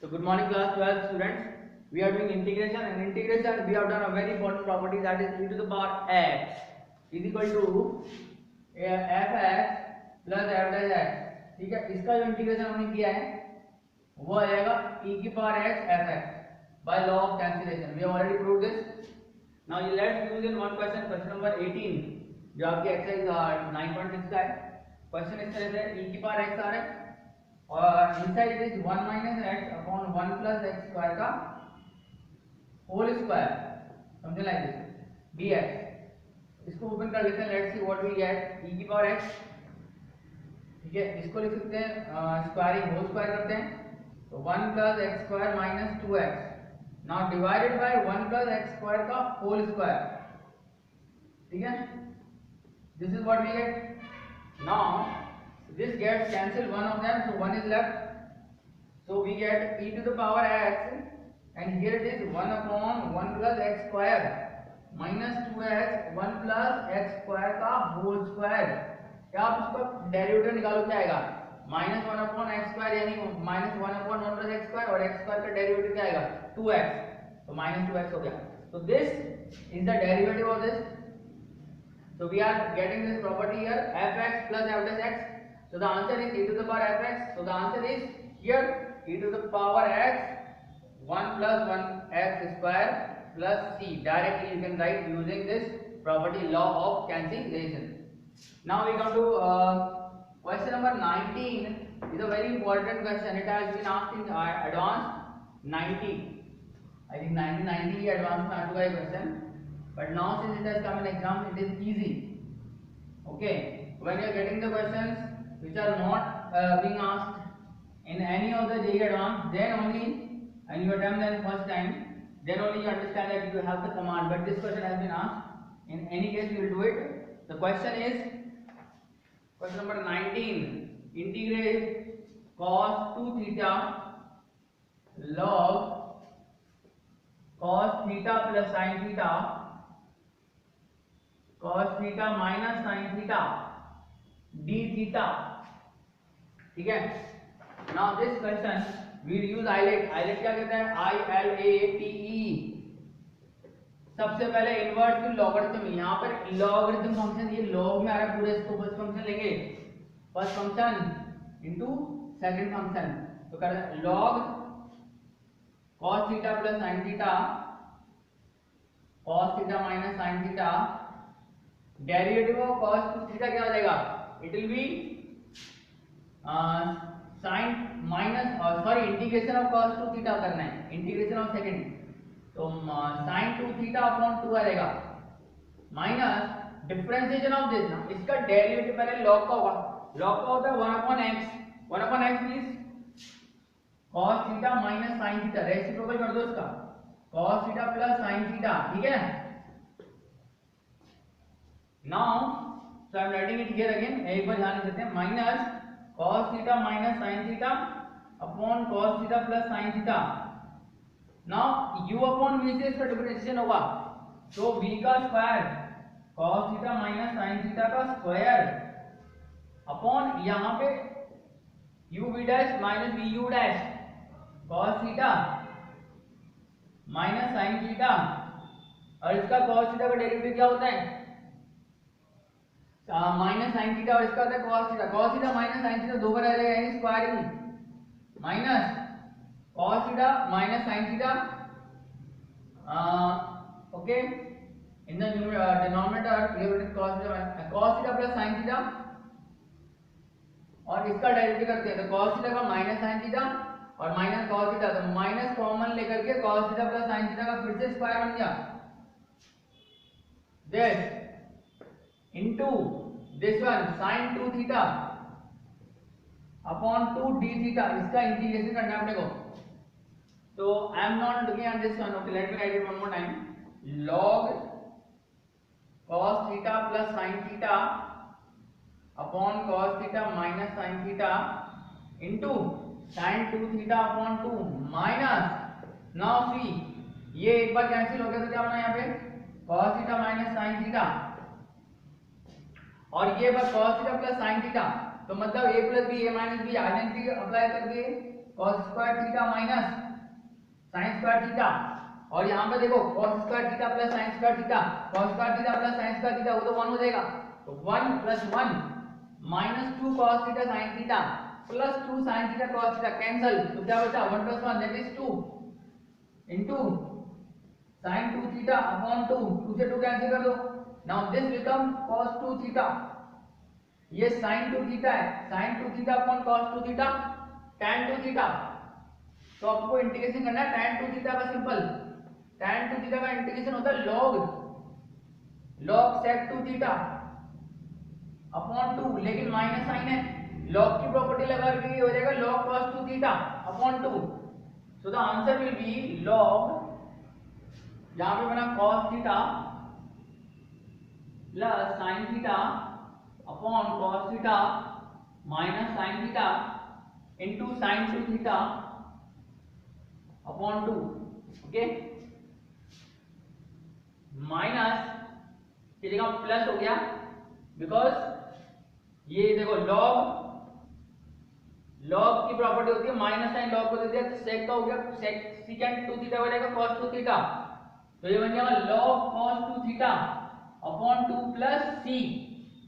So good morning class 12 students. We are doing integration, and integration we have done a very important property, that is e to the power x is equal to fx plus f dash x. ठीक है, इसका जो integration हमने किया है वो आएगा e की power x fx by law of cancellation. We have already proved this. Now let's use in one question number 18 जो आपकी एक्सरसाइज 9.6 का है. क्वेश्चन इस तरह से e की पावर x आ रहा है और inside is 1 minus x upon 1 plus x square का होल स्क्वायर, समझे लाइक दिस dx. इसको ओपन कर लेते हैं. Let's see what we get e की पावर x. ठीक है, इसको लिख सकते हैं स्क्वायरिंग होल स्क्वायर करते हैं तो 1 plus x square minus 2x. Now divided by 1 plus x square का होल स्क्वायर. ठीक है, this is what we get. Now this gets cancelled, one of them, so one is left, so we get e to the power x, and here it is 1 upon 1 plus x square minus 2x 1 plus x square का whole square. क्या आप उसका derivative निकालो, क्या आएगा minus 1 upon x square, यानी minus 1 upon 1 plus x square, और x square का डेरिवेटिव क्या आएगा 2x, तो माइनस 2x हो गया. तो this is the derivative of this. So we are getting this property here fx plus f dash x. So the answer is e to the power fx. So the answer is here e to the power x 1 plus 1 x square plus c. Directly you can write using this property, law of cancellation. Now we come to question number 19. Is a very important question. It has been asked in advanced 90. I think 1990 advanced में आ चुका है question. But now since it has come in exam, it is easy. Okay, when you are getting the questions which are not being asked in any of the JEE advanced, then only, and you attempt them first time, then only you understand that you have the command. But this question has been asked. In any case, you will do it. The question is question number 19. Integrate cos 2 theta log cos theta plus sin theta cos theta minus sin theta d theta. ठीक है, now this question we use ILATE. ILATE क्या कहते हैं, ILATE. सबसे पहले inverse फिर logarithm. यहाँ पर लॉगरिथम फंक्शन, ये लॉग में आ रहा है पूरे, इसको फर्स्ट फंक्शन लेंगे, first function into second function. तो कर log cos theta plus sin theta cos theta minus sin theta. Derivative of cos theta क्या हो जाएगा, it will be sin minus sorry integration of cos 2 theta करना है, integration of second, तो sin 2 theta upon 2 आ जाएगा minus differentiation of this. ना इसका derivative पहले log का होगा. log का होता है 1 upon x. 1 upon x means cos theta minus sin theta. Reciprocal कर दो इसका, cos theta plus sin theta. ठीक है, now so I am writing it here again. एक बार ध्यान देते हैं, minus cos theta minus sin theta upon cos theta plus sin theta. Now u upon v से इसका डिफरेंशिएशन होगा, तो v का square cos theta minus sin theta का स्क्वायर अपॉन यहाँ पे u v dash minus v u dash cos theta minus sin theta. और इसका cos थीटा का डेरिवेटिव क्या होता है, माइनस sin थीटा, और इसका होता है cos theta. cos theta minus sin theta दो बार आ जाएगा, यानी squaring minus cos theta minus sin theta. Okay, in the denominator we have written cos theta plus sin theta, और इसका डेरिवेटिव करते हैं तो cos थीटा का माइनस sin थीटा और माइनस cos थीटा, तो माइनस कॉमन लेकर के cos theta plus sin theta का फिर से स्क्वायर बन गया. This into this one sin 2 theta upon 2 d theta. इसका इंटीग्रेशन करना है अपने को. तो I am not looking at this one. Okay, let me right it one more time. log cos theta plus sin theta upon cos theta minus sin theta into sin 2 theta upon 2 minus. now see, ये एक बार cancel हो गया तो क्या बना यहाँ पे cos theta minus sin theta, और ये बस cos theta plus sin theta. तो मतलब a plus B, a minus B identity apply करके cos square theta minus sin square theta, और यहाँ पे देखो cos square theta plus sin square theta, cos square theta plus sin square theta, वो तो 1 हो जाएगा, तो 1 plus 1 minus 2 cos theta sin theta plus 2 sin theta cos theta, cancel, तो क्या बचा 1 plus 1 that is 2 into sin 2 theta upon 2, 2 से 2 cancel कर दो, now this become cos 2 theta, ये sin 2 थीटा है, sin 2 theta upon cos 2 theta tan 2 theta, तो आपको इंटीग्रेशन करना है tan 2 थीटा का, सिंपल tan 2 थीटा का इंटीग्रेशन होता है log sec 2 थीटा अपॉन 2, लेकिन माइनस साइन है, log की प्रॉपर्टी लगा के ये हो जाएगा log cos 2 theta upon 2, so the answer will be log, यहां पे बना cos theta plus sin theta upon cos theta minus sin theta into sin 2 theta upon 2, okay, minus की जगह प्लस हो गया, बिकॉज ये देखो log की प्रॉपर्टी होती है माइनस साइन log को दे दिया, तो sec का हो गया secant 2 थीटा हो जाएगा cos 2 थीटा, तो ये बन जाएगा log cos 2 theta upon 2 plus c,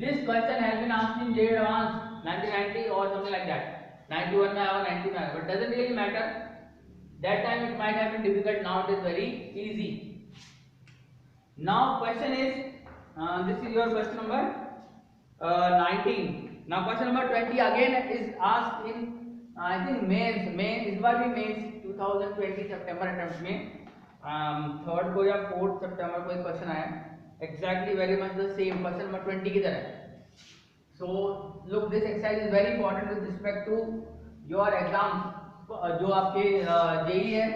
this question has been asked in JEE Advanced 1990 और समथिंग लाइक दैट, 91 में आया 90 में आया, but doesn't really matter, that time it might have been difficult, now it is very easy. Now question is this is your question number 19. Now question number 20 again is asked in I think mains इस बार भी mains 2020 सितंबर attempt में 3rd को या 4th सितंबर को एक question आया exactly very much the same question number 20 की तरह. So look, this exercise is very important with respect to your exams, जो आपके JEE है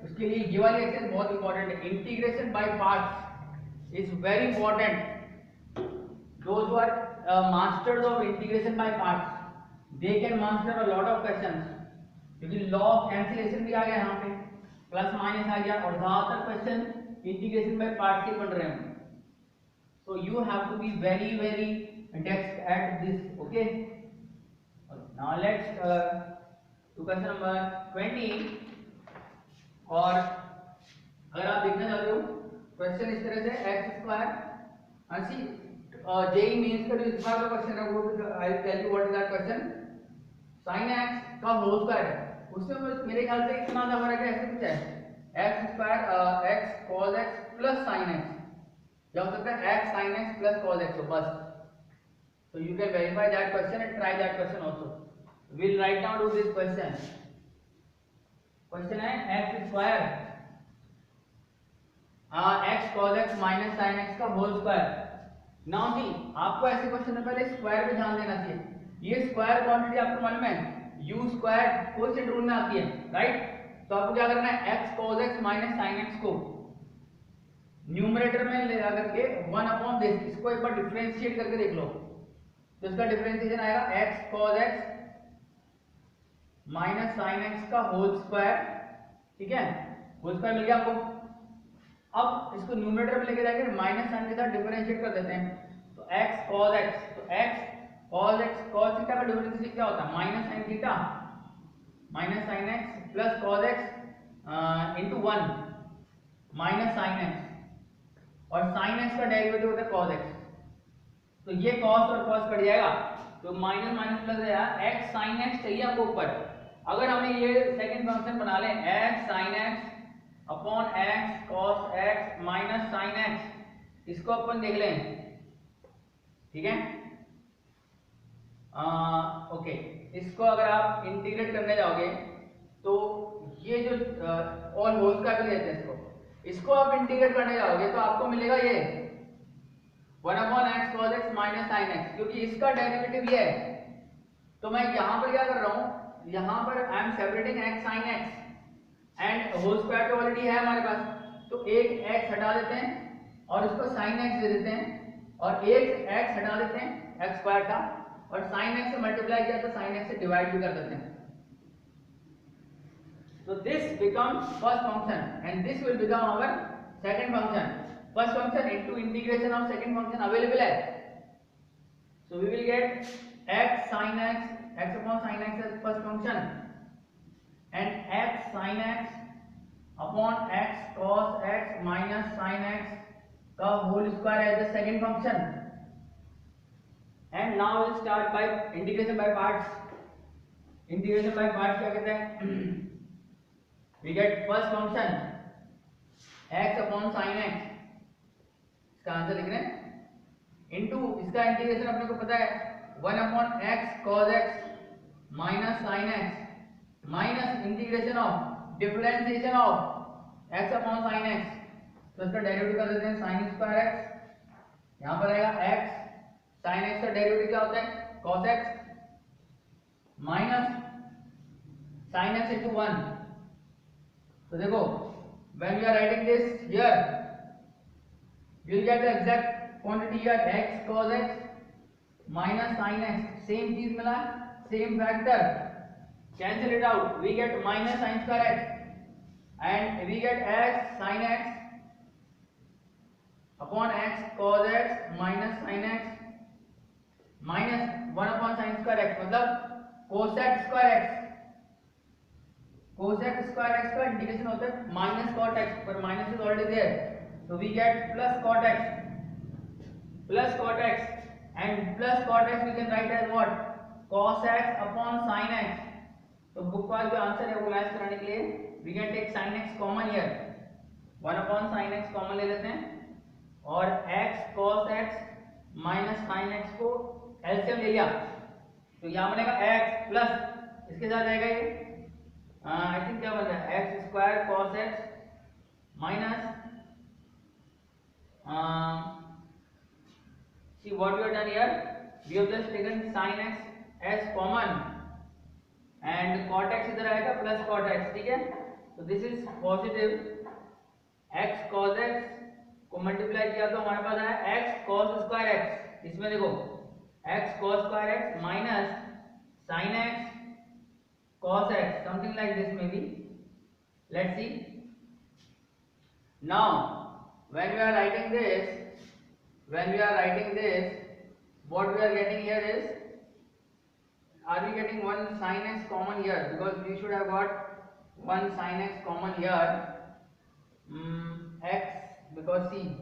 उसके लिए ये वाली एक्सरसाइज बहुत इंपॉर्टेंट है. Integration by parts is very important. Those who are masters of integration by parts, they can master a lot of questions, क्योंकि law of cancellation भी आ गया यहाँ पे, प्लस माइनस आ गया, और ज्यादातर क्वेश्चन इंटीग्रेशन बाय पार्ट्स के बन रहे हैं. So you have to be very dexterous at this, okay? Now let's to question number 20. और अगर आप देखना चाहते हो क्वेश्चन इस तरह से एक्स स्क्वायर, अच्छी JEE मेंस का जो इस बार का क्वेश्चन है वो I will tell you what is that question, sin x का होल स्क्वायर है, उसमें मेरे ख्याल से इतना सा फर्क है, ऐसे कुछ है x square x cos x plus sin x, या हो सकता है x sin x plus cos x, बस. So you can verify that question and try that question also. We'll write down to this question. Question है x square x cos x minus sin x का whole square. Now see आपको ऐसे question में पहले square पे ध्यान देना चाहिए. ये स्क्वायर क्वांटिटी आपको मालूम है u स्क्वायर कोएफिशिएंट रूल में आती है, राइट? तो आपको क्या करना है x cos x minus sin x को न्यूमरेटर में ले जा करके 1 अपॉन दिस, इसको एक बार डिफरेंशिएट करके देख लो, तो इसका डिफरेंशिएशन आएगा x cos x minus sin x का होल स्क्वायर, ठीक है, होल स्क्वायर मिल गया आपको. अब इसको न्यूमरेटर में लेके जाके माइनस साइन के साथ डिफरेंशिएट कर देते हैं, तो x cos x, तो x cos x cos theta का डिफरेंशिएशन क्या होता है minus sine theta minus sine x plus cos x into 1 minus sine x, और साइन x का डेरिवेटिव होता है cos x, तो ये cos और cos कट जाएगा, तो माइनस माइनस प्लस है यार, x sin x चाहिए आपको ऊपर. अगर हमें ये सेकंड फंक्शन बना लें x sin x upon x cos x minus sin x, इसको अपन देख लें, ठीक है. ओके, इसको अगर आप इंटीग्रेट करने जाओगे तो ये जो और होल का भी लेते हैं इसको आप इंटीग्रेट करने जाओगे तो आपको मिलेगा ये 1 upon x cos x minus sin x, क्योंकि इसका डेरिवेटिव ये है. तो मैं यहाँ पर क्या कर रहा हूँ, यहाँ पर I am separating x sin x and whole square तो ऑलरेडी है हमारे पास, तो एक x हटा देते हैं और इसको sin x दे देते हैं, और एक x हटा देते हैं x स्क्वायर का, और sin x से मल्टीप्लाई किया तो sin x से डिवाइड भी कर देते हैं. So this becomes first function and this will become our second function. First function into integration of second function available है. So we will get x sin x, x upon sin x as first function and x sin x upon x cos x minus sin x का whole square as the second function. And now will start by integration by parts. Integration by parts क्या कहते हैं? We get first function x upon sin x, इसका answer लिख रहे हैं, into इसका integration अपने को पता है 1 upon x cos x minus sin x minus integration of differentiation of x upon sin x, तो इसका डेरिवेटिव कर देते हैं sin स्क्वायर x, यहां पर आएगा x sin x का डेरिवेटिव क्या होता है cos x minus sin x into 1। तो देखो when we are writing this here you will get the exact quantity here x cos x minus sin x, same चीज मिला, same factor, cancel it out, we get minus sin square x and we get x sin x upon x cos x minus sin x minus 1 upon sin square x, मतलब cosec square x, cosec square x का integration होता है minus cot x, पर minus is already there, so we get plus cot x and plus cot x we can write as what cos x upon sin x। तो book वाला जो answer है वो match कराने के लिए we can take sin x common here, 1 upon sin x common ले लेते हैं और x cos x minus sin x को एलसीएम ले लिया, तो यहाँ बनेगा x प्लस इसके साथ आएगा ये आई थिंक क्या बन रहा है x square cos x minus see what we have done here, we have just taken sin x as common and cot x इधर आएगा प्लस cot x, ठीक है। तो this is positive x cos x को multiply किया तो हमारे पास आया x cos स्क्वायर x, इसमें देखो x cos square x minus sin x cos x, something like this maybe, let's see। Now when we are writing this what we are getting here is, are we getting one sin x common here, because we should have got one sin x common here, x, because see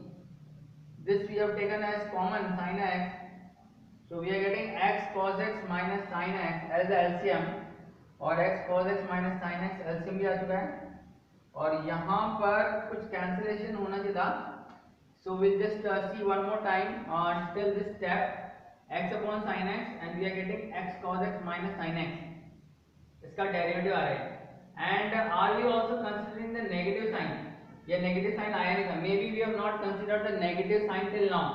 this we have taken as common sin x, so we are getting x cos x minus sin x as the LCM और x cos x minus sin x LCM भी आ चुका है और यहाँ पर कुछ cancellation होना चाहिए था, so we'll just see one more time till this step x upon sin x and we are getting x cos x minus sin x, इसका डेरिवेटिव आ रहा है। and are we also considering the negative sign, ये negative sign आया नहीं था, maybe we have not considered the negative sign till now,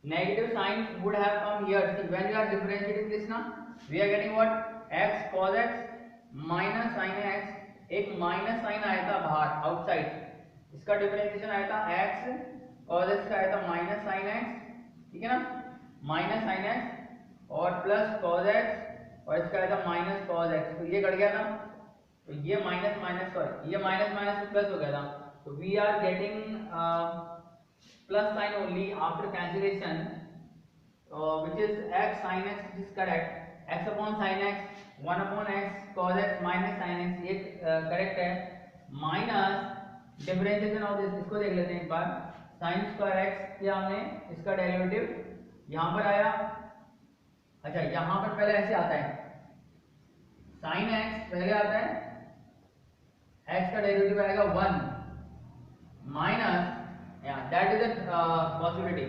negative sign would have come here, see when we are differentiating this now we are getting what x cos x minus sin x, एक minus sign आया था बाहर outside, इसका differentiation आया था x cos x का आया था माइनस sin x, ठीक है ना, माइनस sin x और प्लस cos x और इसका आया था माइनस cos x, तो ये कट गया था, तो ये माइनस माइनस सॉरी ये माइनस माइनस प्लस हो गया था, तो we are getting plus sine only after cancellation which is x sin x, which is correct, x upon sin x 1 upon x cos x minus sin x, ये correct है, minus differentiation of this, इसको देख लेते हैं एक बार, sin square x किया हमने, इसका डेरिवेटिव यहाँ पर आया, अच्छा यहाँ पर पहले ऐसे आता है sin x पहले आता है, x का डेरिवेटिव आएगा 1 minus, that is the possibility,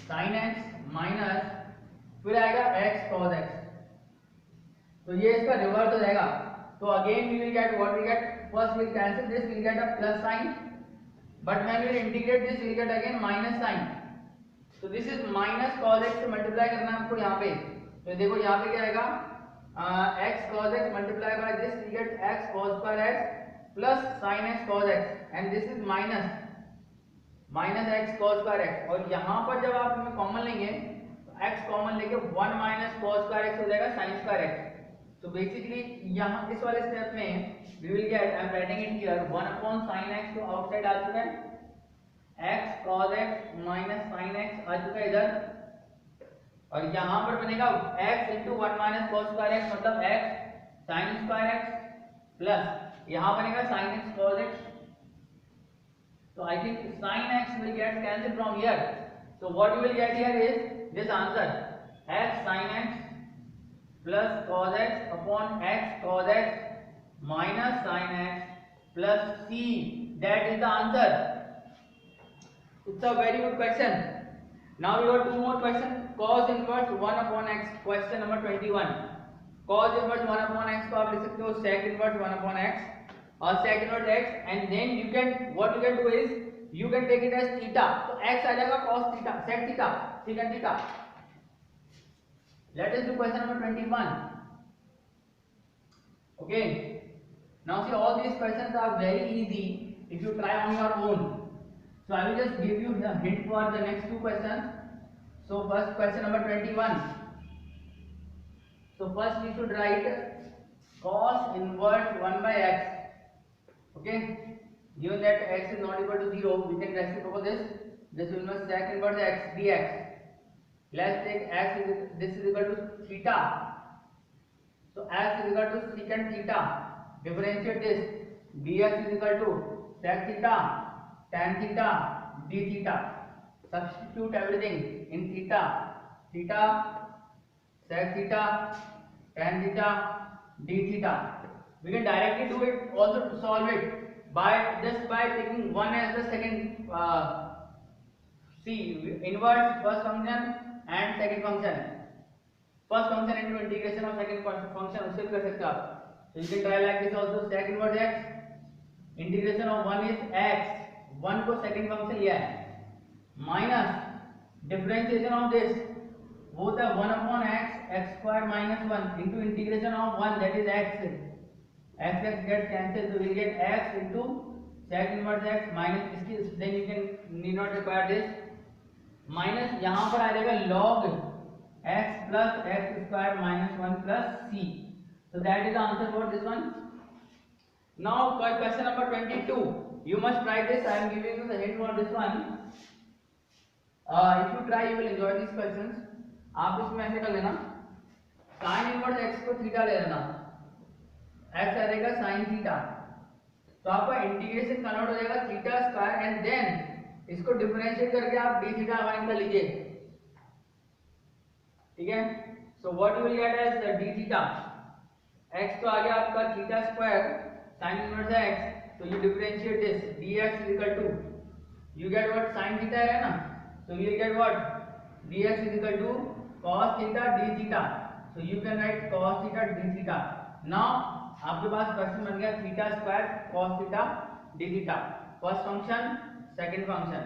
sin x minus फिर आएगा x cos x, तो ये इसका रिवर्स हो जाएगा, तो again we will get what we get, first will cancel this, will get a plus sign, but when we integrate this will get again minus sign, तो this is minus cos x से multiply करना है आपको यहाँ पे, तो देखो यहाँ पे क्या आएगा x cos x multiply by this we get x cos square x plus sin x cos x and this is minus x cos square x, और यहाँ पर जब आप इसमें कॉमन लेंगे तो x कॉमन लेके 1 माइनस cos स्क्वायर x हो जाएगा sin स्क्वायर x, तो बेसिकली यहाँ इस वाले स्टेप में we will get, I am writing it here, 1 upon sin x तो आउटसाइड आ चुका है, x cos x minus sin x आ चुका है इधर, और यहाँ पर बनेगा x into 1 minus cos square x, मतलब x sin square x plus यहाँ बनेगा sin x cos x. So I think sin x will get cancelled from here. So what you will get here is this answer, x sin x plus cos x upon x cos x minus sin x plus c. That is the answer. It's a very good question. Now we got two more questions. Cos inverse 1 upon x. Question number 21. Cos inverse 1 upon x को आप लिख सकते हो sec inverse 1 upon x और sec inverse x, and then you can what you can do is you can take it as theta. तो x आ जाएगा cos theta, sec theta, secant theta. Let us do question number 21. Okay. Now see, all these questions are very easy if you try on your own. So I will just give you the hint for the next two questions. So first question number 21. So first we should write cos inverse 1 by x. Okay, given that x is not equal to 0, we can reciprocate this. This will be sec inverse x dx. Let's take x is this is equal to theta. So x is equal to secant theta. Differentiate this. Dx is equal to sec theta, tan theta, d theta. Substitute everything in theta. Theta, sec theta, tan theta, d theta. We can directly do it also to solve it by taking one as the second inverse first function and second function. First function into integration of second function उससे भी कर सकते हो आप. So you can try like this also. Sec inverse x, integration of 1 is x, 1 को second function लिया है, minus differentiation of this वो होता है 1 upon x square minus 1 into integration of 1 that is x. X gets cancelled, so we get x into sec inverse x minus इसकी, then you can need not require this minus यहाँ पर आ जाएगा log x plus x square minus 1 plus c. So that is the answer for this one. Now for question number 22, you must try this. I am giving you the hint for this one. If you try, you will enjoy these questions. आप इसमें ऐसे कर लेना, sin inverse x को theta ले लेना, x आ जाएगा sin theta, तो आपका इंटीग्रेशन कन्वर्ट हो जाएगा थीटा स्क्वायर एंड देन इसको डिफरेंशिएट करके आप d थीटा वन कर लीजिए. ठीक है. So what you will get as d theta, x तो आ गया आपका theta square sin inverse x, तो you differentiate this dx is equal to you get what sin theta है ना, so you will get what dx is equal to cos theta d theta, so you can write cos theta d theta. Now आपके पास question बन गया theta square cos theta d theta. First function second function,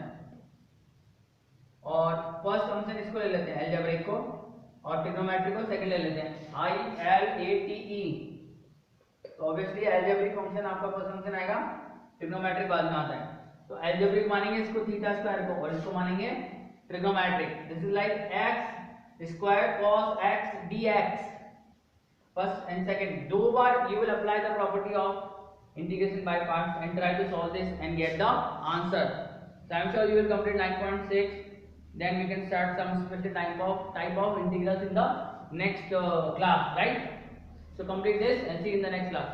और first function इसको ले लेते हैं algebraic को और ट्रिग्नोमेट्रिक को सेकंड ले लेते हैं i l a t e. तो ऑब्वियसली अलजेब्रिक फंक्शन आपका फर्स्ट फंक्शन आएगा, ट्रिग्नोमेट्रिक बाद में आता है. तो अलजेब्रिक मानेंगे इसको थीटा स्क्वायर को और इसको मानेंगे trigonometric. This is like x square cos x dx. First and second, दो बार you will apply the property of integration by parts and try to solve this and get the answer. So I am sure you will complete 9.6. Then we can start some special type of integrals in the next class, right? So complete this and see you in the next class.